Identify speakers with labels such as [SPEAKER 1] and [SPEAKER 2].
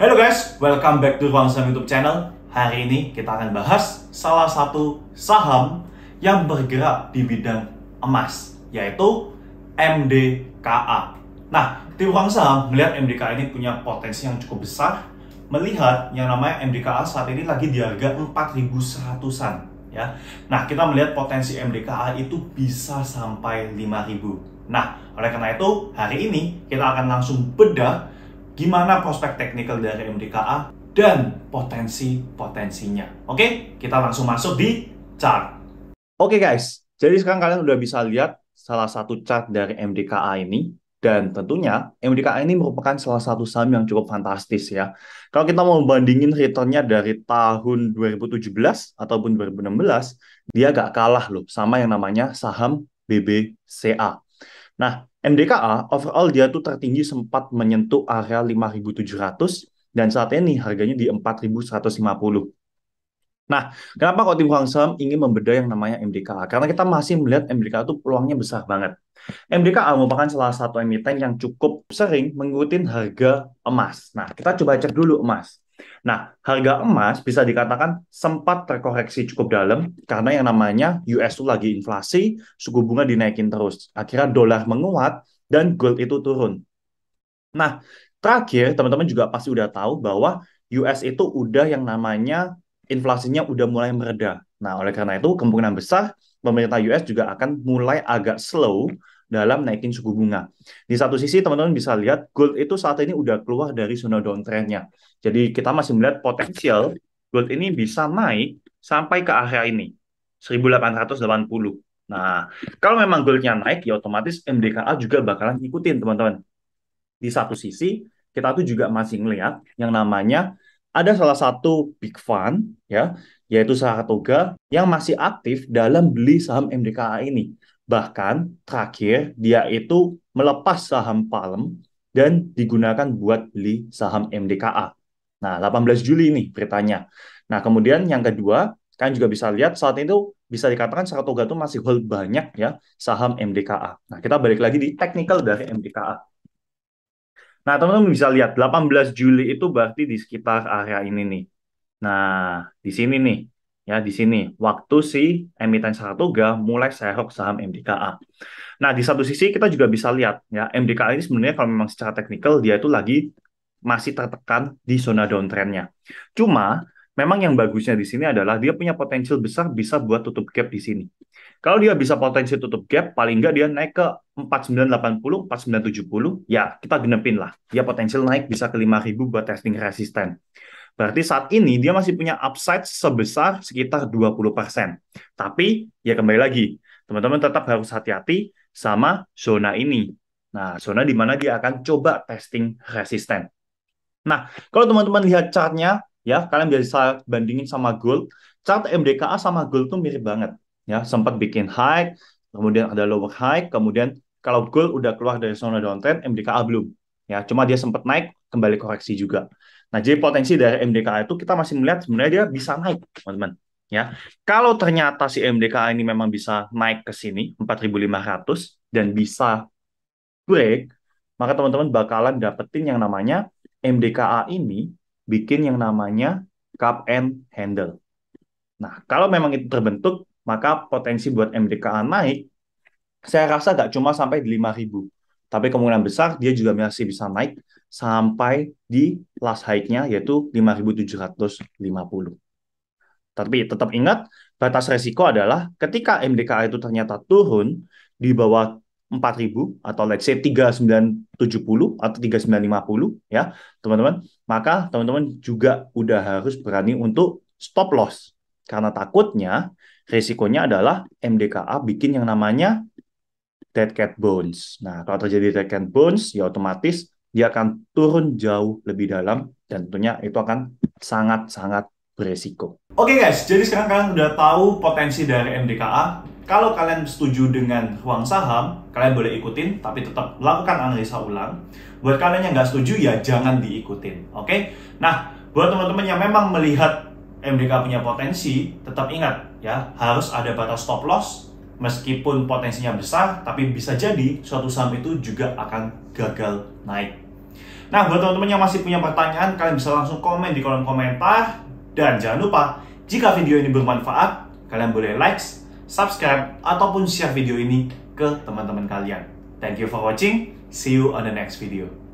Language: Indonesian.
[SPEAKER 1] Halo guys, welcome back to Ruang Saham YouTube channel. Hari ini kita akan bahas salah satu saham yang bergerak di bidang emas, yaitu MDKA. Nah, di Ruang Saham melihat MDKA ini punya potensi yang cukup besar, melihat yang namanya MDKA saat ini lagi di harga 4.100-an. Ya. Nah, kita melihat potensi MDKA itu bisa sampai 5.000. Nah, oleh karena itu, hari ini kita akan langsung bedah gimana prospek teknikal dari MDKA dan potensi-potensinya. Oke, kita langsung masuk di chart. Oke guys, jadi sekarang kalian udah bisa lihat salah satu chart dari MDKA ini. Dan tentunya MDKA ini merupakan salah satu saham yang cukup fantastis ya. Kalau kita mau bandingin returnnya dari tahun 2017 ataupun 2016, dia gak kalah loh sama yang namanya saham BBCA. Nah, MDKA overall dia tuh tertinggi sempat menyentuh area 5.700 dan saat ini harganya di 4.150. Nah, kenapa kok tim Ruang Saham ingin membedah yang namanya MDKA? Karena kita masih melihat MDKA itu peluangnya besar banget. MDKA merupakan salah satu emiten yang cukup sering mengikuti harga emas. Nah, kita coba cek dulu emas. Nah, harga emas bisa dikatakan sempat terkoreksi cukup dalam karena yang namanya US itu lagi inflasi, suku bunga dinaikin terus. Akhirnya dolar menguat dan gold itu turun. Nah, terakhir teman-teman juga pasti udah tahu bahwa US itu udah yang namanya inflasinya udah mulai mereda. Nah, oleh karena itu kemungkinan besar pemerintah US juga akan mulai agak slow dalam naikin suku bunga. Di satu sisi teman-teman bisa lihat gold itu saat ini udah keluar dari zona downtrend-nya. Jadi kita masih melihat potensial gold ini bisa naik sampai ke area ini, 1880. Nah, kalau memang goldnya naik ya otomatis MDKA juga bakalan ngikutin teman-teman. Di satu sisi kita tuh juga masih melihat yang namanya ada salah satu big fund ya, yaitu Saratoga yang masih aktif dalam beli saham MDKA ini. Bahkan terakhir dia itu melepas saham Palm dan digunakan buat beli saham MDKA. Nah, 18 Juli ini beritanya. Nah, kemudian yang kedua, kalian juga bisa lihat saat itu bisa dikatakan Saratoga itu masih hold banyak ya saham MDKA. Nah, kita balik lagi di technical dari MDKA. Nah, teman-teman bisa lihat 18 Juli itu berarti di sekitar area ini nih. Nah, di sini nih. Ya, di sini waktu si emiten Saratoga mulai serok saham MDKA. Nah, di satu sisi kita juga bisa lihat ya, MDKA ini sebenarnya kalau memang secara teknikal dia itu lagi masih tertekan di zona downtrend-nya. Cuma memang yang bagusnya di sini adalah dia punya potensial besar bisa buat tutup gap di sini. Kalau dia bisa potensi tutup gap, paling nggak dia naik ke 4980, 4970, ya kita genepin lah. Dia potensial naik bisa ke 5.000 buat testing resisten. Berarti saat ini dia masih punya upside sebesar sekitar 20%. Tapi ya kembali lagi, teman-teman tetap harus hati-hati sama zona ini. Nah, zona di mana dia akan coba testing resisten. Nah, kalau teman-teman lihat chartnya, ya kalian bisa bandingin sama gold. Chart MDKA sama gold tuh mirip banget. Ya, sempat bikin high, kemudian ada lower high, kemudian kalau gold udah keluar dari zona downtrend, MDKA belum. Ya, cuma dia sempat naik, kembali koreksi juga. Nah, jadi potensi dari MDKA itu kita masih melihat sebenarnya dia bisa naik, teman-teman. Ya, kalau ternyata si MDKA ini memang bisa naik ke sini 4.500 dan bisa break, maka teman-teman bakalan dapetin yang namanya MDKA ini bikin yang namanya cup and handle. Nah, kalau memang itu terbentuk, maka potensi buat MDKA naik, saya rasa nggak cuma sampai di 5.000. Tapi kemungkinan besar dia juga masih bisa naik sampai di last high-nya yaitu 5.750. Tapi tetap ingat, batas resiko adalah ketika MDKA itu ternyata turun di bawah 4.000 atau let's say 3.970 atau 3.950 ya, teman-teman, maka teman-teman juga udah harus berani untuk stop loss. Karena takutnya resikonya adalah MDKA bikin yang namanya dead cat bounce. Nah, kalau terjadi dead cat bounce, ya otomatis dia akan turun jauh lebih dalam dan tentunya itu akan sangat-sangat beresiko. Oke guys, jadi sekarang kalian udah tahu potensi dari MDKA. Kalau kalian setuju dengan Ruang Saham, kalian boleh ikutin, tapi tetap lakukan analisa ulang. Buat kalian yang nggak setuju, ya jangan diikutin. Oke? Nah, buat teman-teman yang memang melihat MDKA punya potensi, tetap ingat ya, harus ada batas stop loss. Meskipun potensinya besar, tapi bisa jadi suatu saham itu juga akan gagal naik. Nah, buat teman-teman yang masih punya pertanyaan, kalian bisa langsung komen di kolom komentar. Dan jangan lupa, jika video ini bermanfaat, kalian boleh like, subscribe, ataupun share video ini ke teman-teman kalian. Thank you for watching. See you on the next video.